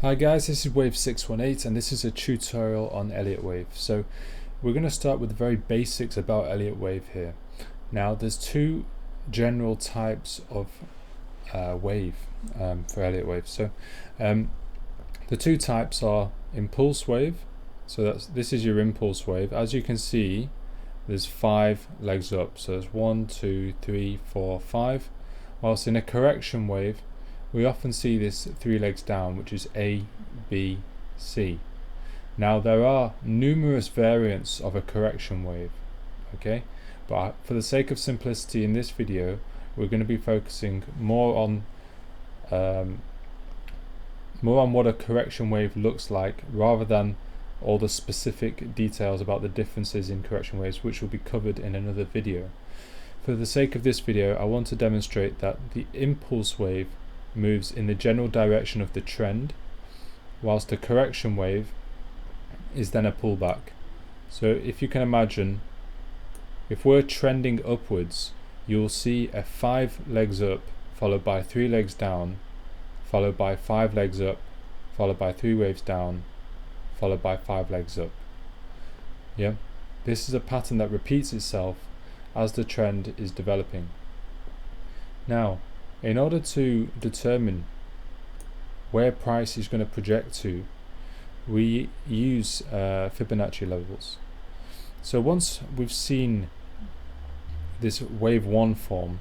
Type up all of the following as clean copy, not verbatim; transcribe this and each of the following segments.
Hi guys, this is Wave 618 and this is a tutorial on Elliott wave. So we're going to start with the very basics about Elliott wave here. Now there's two general types of wave for Elliott wave. So the two types are impulse wave. So this is your impulse wave. As you can see, there's 5 legs up. So there's 1, 2, 3, 4, 5. Whilst in a correction wave, we often see this 3 legs down, which is A, B, C. Now there are numerous variants of a correction wave, okay? But for the sake of simplicity in this video, we're going to be focusing more on what a correction wave looks like, rather than all the specific details about the differences in correction waves, which will be covered in another video. For the sake of this video, I want to demonstrate that the impulse wave moves in the general direction of the trend, whilst the correction wave is then a pullback. So if you can imagine, if we're trending upwards, you'll see a 5 legs up followed by 3 legs down, followed by 5 legs up, followed by 3 waves down, followed by 5 legs up. Yeah, this is a pattern that repeats itself as the trend is developing. Now, in order to determine where price is going to project to, we use Fibonacci levels. So once we've seen this wave 1 form,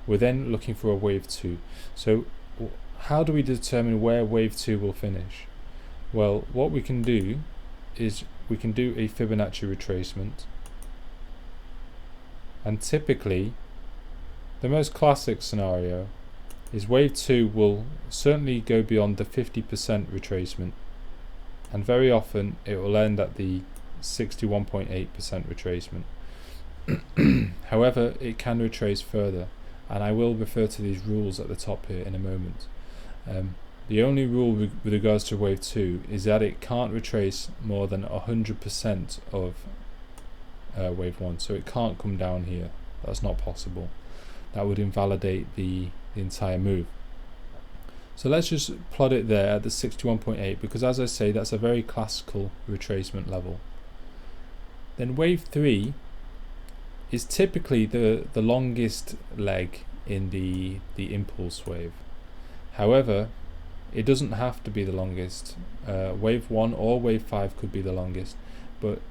we're then looking for a wave 2. So how do we determine where wave 2 will finish? Well, what we can do is we can do a Fibonacci retracement, and typically the most classic scenario is wave 2 will certainly go beyond the 50% retracement, and very often it will end at the 61.8% retracement. However, it can retrace further, and I will refer to these rules at the top here in a moment. The only rule with regards to wave 2 is that it can't retrace more than 100% of wave 1, so it can't come down here. That's not possible. That would invalidate the entire move. So let's just plot it there at the 61.8, because as I say, that's a very classical retracement level. Then wave 3 is typically the longest leg in the impulse wave. However, it doesn't have to be the longest. Wave 1 or wave 5 could be the longest, but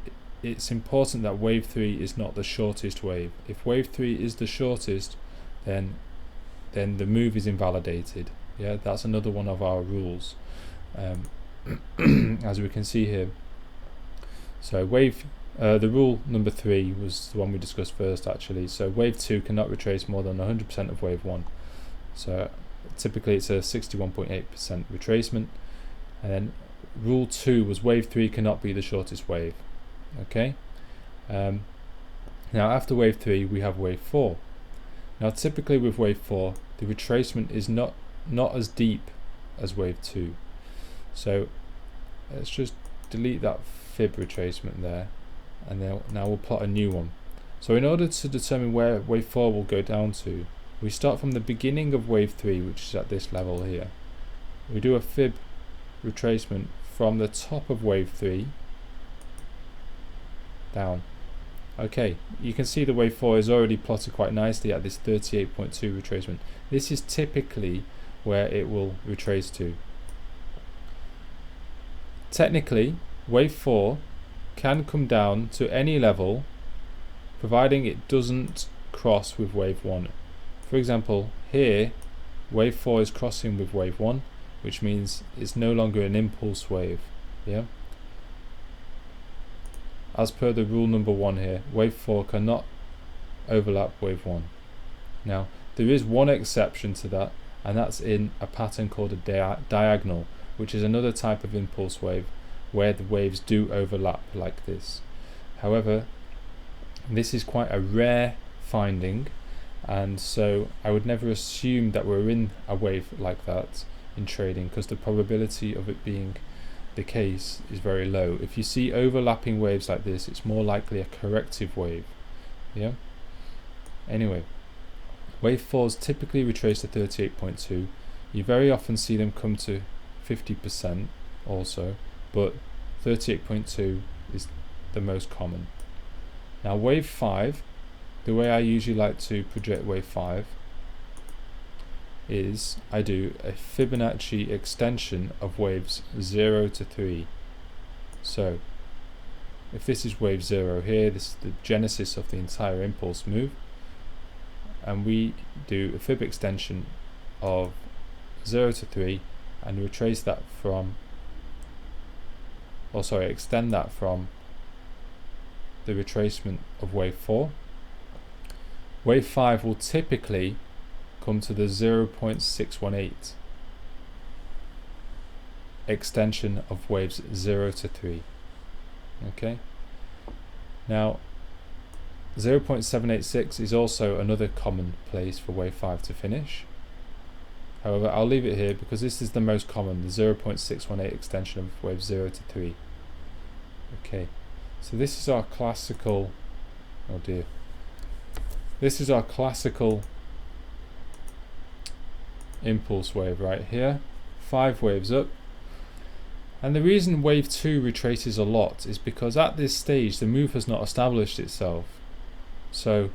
it's important that wave 3 is not the shortest wave. If wave 3 is the shortest, then the move is invalidated. Yeah, that's another one of our rules, as we can see here. So the rule number 3 was the one we discussed first, actually. So wave 2 cannot retrace more than 100% of wave 1. So typically it's a 61.8% retracement. And then rule 2 was wave 3 cannot be the shortest wave. Okay. Now after wave 3 we have wave 4. Now typically with wave 4 the retracement is not as deep as wave 2. So let's just delete that fib retracement there, and now we'll plot a new one. So in order to determine where wave 4 will go down to, we start from the beginning of wave 3, which is at this level here. We do a fib retracement from the top of wave 3 down. Okay, you can see the wave 4 is already plotted quite nicely at this 38.2 retracement. This is typically where it will retrace to. Technically, wave 4 can come down to any level, providing it doesn't cross with wave 1. For example, here, wave 4 is crossing with wave 1, which means it's no longer an impulse wave. Yeah. As per the rule number 1 here, wave 4 cannot overlap wave 1. Now, there is one exception to that, and that's in a pattern called a diagonal, which is another type of impulse wave where the waves do overlap like this. However, this is quite a rare finding, and so I would never assume that we're in a wave like that in trading, because the probability of it being the case is very low. If you see overlapping waves like this, it's more likely a corrective wave. Yeah. Anyway, wave 4s typically retrace to 38.2. You very often see them come to 50% also, but 38.2 is the most common. Now wave 5, the way I usually like to project wave 5 is I do a Fibonacci extension of waves 0 to 3. So if this is wave 0 here, this is the genesis of the entire impulse move, and we do a fib extension of 0 to 3 and retrace that from, extend that from the retracement of wave 4. Wave 5 will typically come to the 0.618 extension of waves 0 to 3. Okay. Now 0.786 is also another common place for wave 5 to finish. However, I'll leave it here because this is the most common, the 0.618 extension of wave 0 to 3. Okay, so this is our classical, oh dear, this is our classical impulse wave right here, 5 waves up. And the reason wave 2 retraces a lot is because at this stage the move has not established itself. So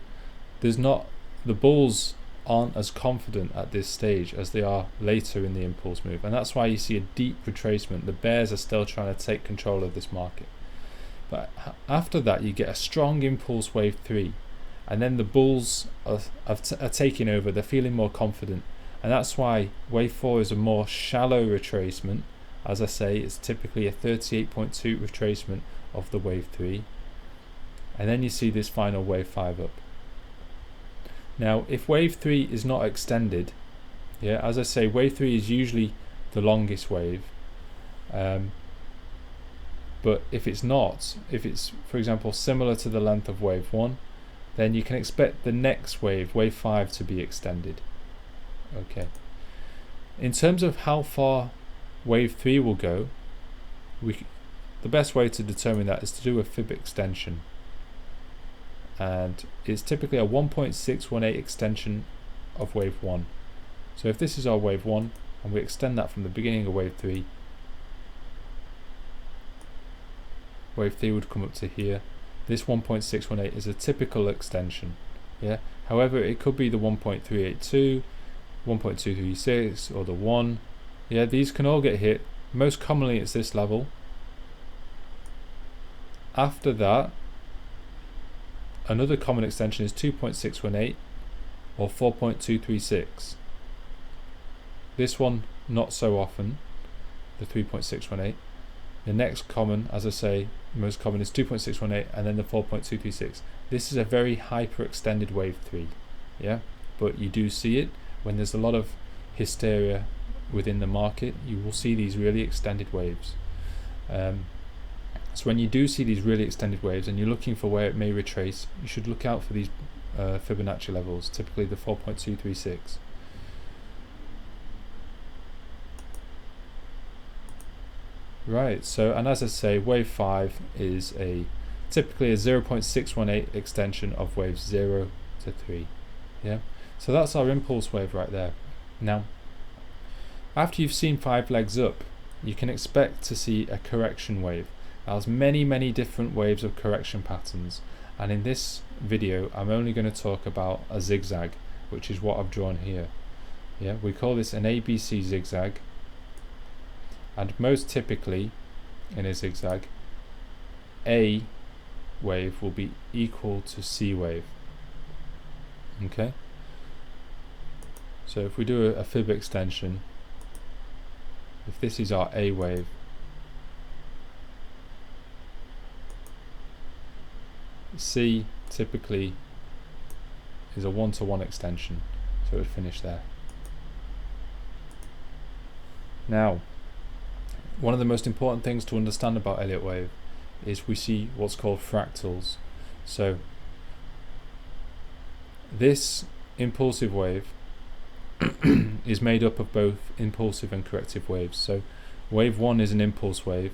the bulls aren't as confident at this stage as they are later in the impulse move, and that's why you see a deep retracement. The bears are still trying to take control of this market, but after that you get a strong impulse wave 3, and then the bulls are taking over. They're feeling more confident, and that's why wave 4 is a more shallow retracement. As I say, it's typically a 38.2 retracement of the wave 3, and then you see this final wave 5 up. Now if wave 3 is not extended, as I say, wave 3 is usually the longest wave, but if it's not, if it's for example similar to the length of wave 1, then you can expect the next wave, wave 5, to be extended. Okay. In terms of how far wave 3 will go, the best way to determine that is to do a fib extension, and it's typically a 1.618 extension of wave 1. So if this is our wave 1 and we extend that from the beginning of wave 3, wave 3 would come up to here. This 1.618 is a typical extension. However, it could be the 1.382, 1.236, or the 1. These can all get hit. Most commonly it's this level. After that, another common extension is 2.618 or 4.236. This one not so often, the 3.618. The next common, as I say, most common is 2.618 and then the 4.236. This is a very hyper extended wave 3. But you do see it when there's a lot of hysteria within the market. You will see these really extended waves. So when you do see these really extended waves and you're looking for where it may retrace, you should look out for these Fibonacci levels, typically the 4.236. Right, so, and as I say, wave 5 is typically a 0.618 extension of waves 0 to 3. So that's our impulse wave right there. Now, after you've seen 5 legs up, you can expect to see a correction wave. There's many different waves of correction patterns, and in this video I'm only going to talk about a zigzag, which is what I've drawn here. We call this an ABC zigzag, and most typically in a zigzag, A wave will be equal to C wave. Okay, so if we do a fib extension, if this is our A wave, C typically is a 1-to-1 extension, so it would finish there. Now, one of the most important things to understand about Elliott wave is we see what's called fractals. So this impulsive wave is made up of both impulsive and corrective waves. So wave 1 is an impulse wave,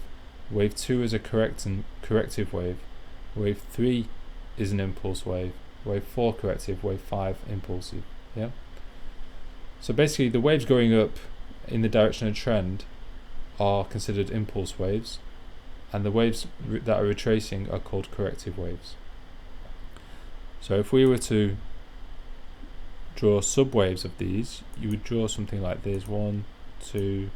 wave 2 is a corrective wave, wave 3 is an impulse wave, wave 4 corrective, wave 5 impulsive. So basically the waves going up in the direction of trend are considered impulse waves, and the waves that are retracing are called corrective waves. So if we were to draw subwaves of these, you would draw something like this: 1, 2,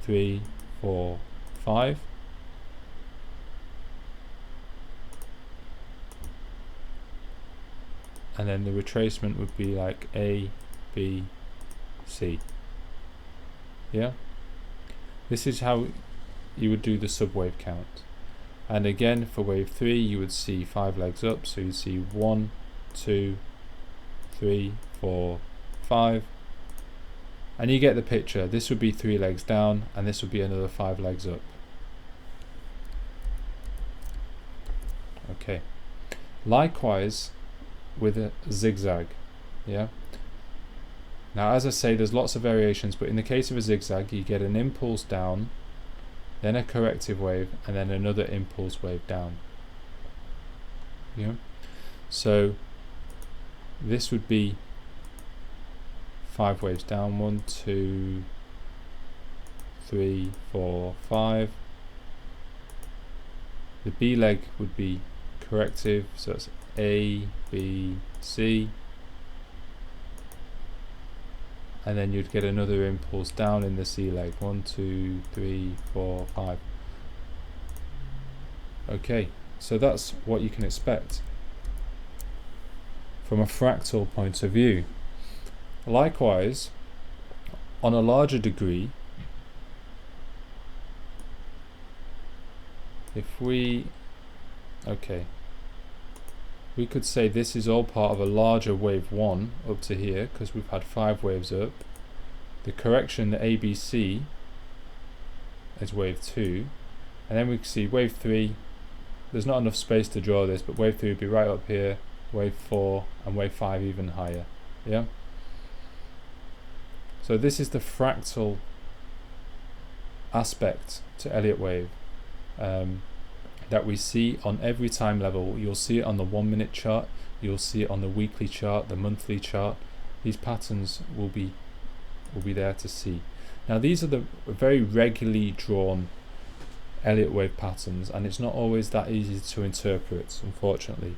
3, 4, 5. And then the retracement would be like A, B, C. Yeah? This is how you would do the subwave count. And again, for wave 3, you would see 5 legs up, so you'd see 1, 2, 3, 4, 5. And you get the picture. This would be 3 legs down, and this would be another 5 legs up. Okay. Likewise with a zigzag. Yeah. Now, as I say, there's lots of variations, but in the case of a zigzag, you get an impulse down, then a corrective wave, and then another impulse wave down. Yeah. So this would be 5 waves down: 1, 2, 3, 4, 5. The B leg would be corrective, so it's A, B, C. And then you'd get another impulse down in the C leg: 1, 2, 3, 4, 5. Okay, so that's what you can expect from a fractal point of view. Likewise, on a larger degree, if we could say this is all part of a larger wave 1 up to here, because we've had 5 waves up. The correction, the ABC, is wave 2, and then we can see wave 3. There's not enough space to draw this, but wave 3 would be right up here, wave 4, and wave 5 even higher. Yeah. So this is the fractal aspect to Elliott wave that we see on every time level. You'll see it on the 1 minute chart, you'll see it on the weekly chart, the monthly chart. These patterns will be there to see. Now, these are the very regularly drawn Elliott wave patterns, and it's not always that easy to interpret, unfortunately,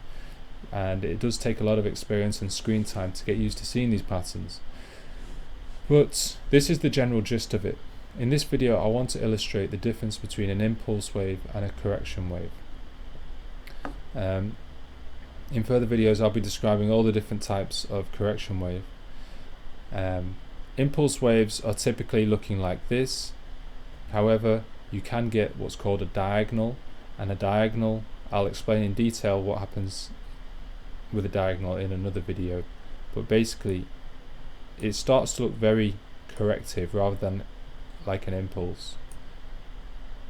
and it does take a lot of experience and screen time to get used to seeing these patterns. But this is the general gist of it. In this video, I want to illustrate the difference between an impulse wave and a correction wave. In further videos, I'll be describing all the different types of correction wave. Impulse waves are typically looking like this. However, you can get what's called a diagonal, and a diagonal, I'll explain in detail what happens with a diagonal in another video. But basically, it starts to look very corrective rather than like an impulse.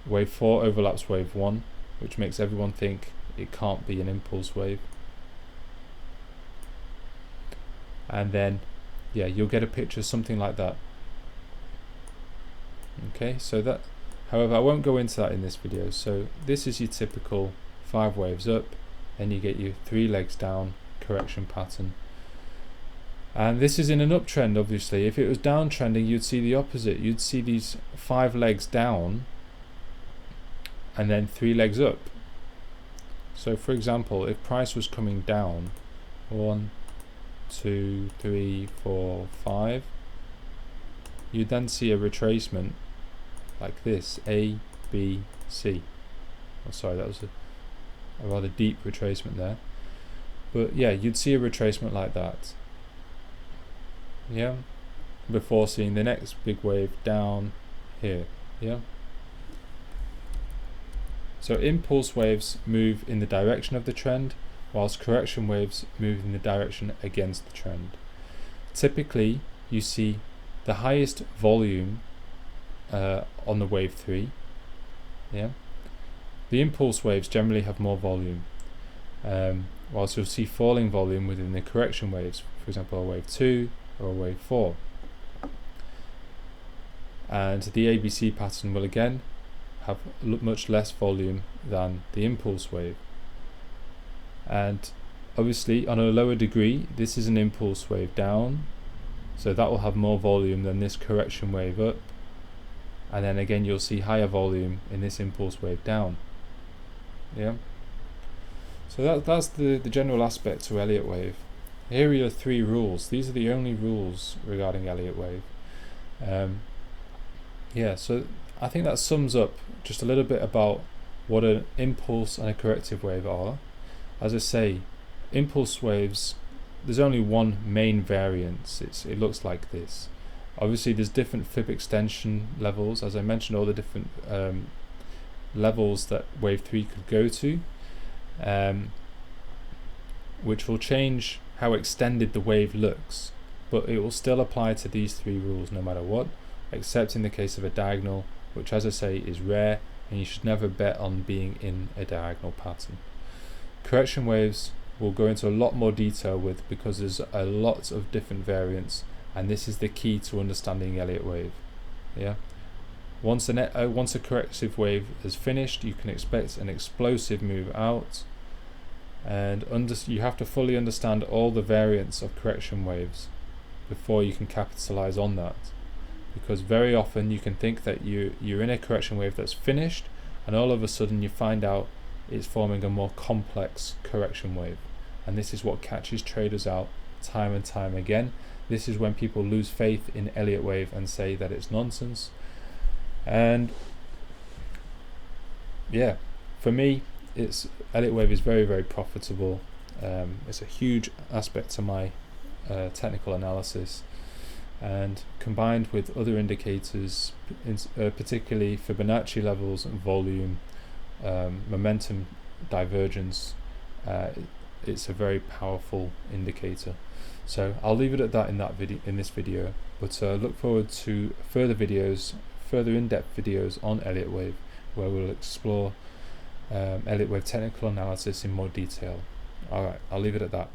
Wave 4 overlaps wave 1, which makes everyone think it can't be an impulse wave. And then, yeah, you'll get a picture something like that. Okay, so that, however, I won't go into that in this video. So this is your typical 5 waves up, then you get your 3 legs down correction pattern. And this is in an uptrend, obviously. If it was downtrending, you'd see the opposite. You'd see these 5 legs down and then 3 legs up. So for example, if price was coming down, 1, 2, 3, 4, 5, you'd then see a retracement like this: A, B, C. Oh, sorry, that was a rather deep retracement there. But yeah, you'd see a retracement like that. Yeah, before seeing the next big wave down here. Yeah. So impulse waves move in the direction of the trend, whilst correction waves move in the direction against the trend. Typically, you see the highest volume on the wave 3. Yeah. The impulse waves generally have more volume, whilst you'll see falling volume within the correction waves. For example, a wave 2 or a wave 4. And the ABC pattern will again have much less volume than the impulse wave. And obviously, on a lower degree, this is an impulse wave down, so that will have more volume than this correction wave up. and then again you'll see higher volume in this impulse wave down. Yeah. So that's the general aspect to Elliott wave. Here are your 3 rules. These are the only rules regarding Elliott wave. Yeah, so I think that sums up just a little bit about what an impulse and a corrective wave are. As I say, impulse waves, there's only one main variance. It looks like this. Obviously there's different Fib extension levels, as I mentioned, all the different levels that wave 3 could go to, which will change how extended the wave looks, but it will still apply to these 3 rules no matter what, except in the case of a diagonal, which, as I say, is rare, and you should never bet on being in a diagonal pattern. Correction waves we'll go into a lot more detail with, because there's a lot of different variants, and this is the key to understanding Elliott wave. Yeah. Once a corrective wave is finished, you can expect an explosive move out, and you have to fully understand all the variants of correction waves before you can capitalize on that, because very often you can think that you're in a correction wave that's finished, and all of a sudden you find out it's forming a more complex correction wave, and this is what catches traders out time and time again. This is when people lose faith in Elliott wave and say that it's nonsense. And yeah, for me, Elliott wave is very, very profitable. It's a huge aspect to my technical analysis, and combined with other indicators, particularly Fibonacci levels, volume, momentum divergence, it's a very powerful indicator. So I'll leave it at that in this video, but look forward to further videos, further in-depth videos on Elliott wave, where we'll explore Elliott wave technical analysis in more detail. Alright, I'll leave it at that.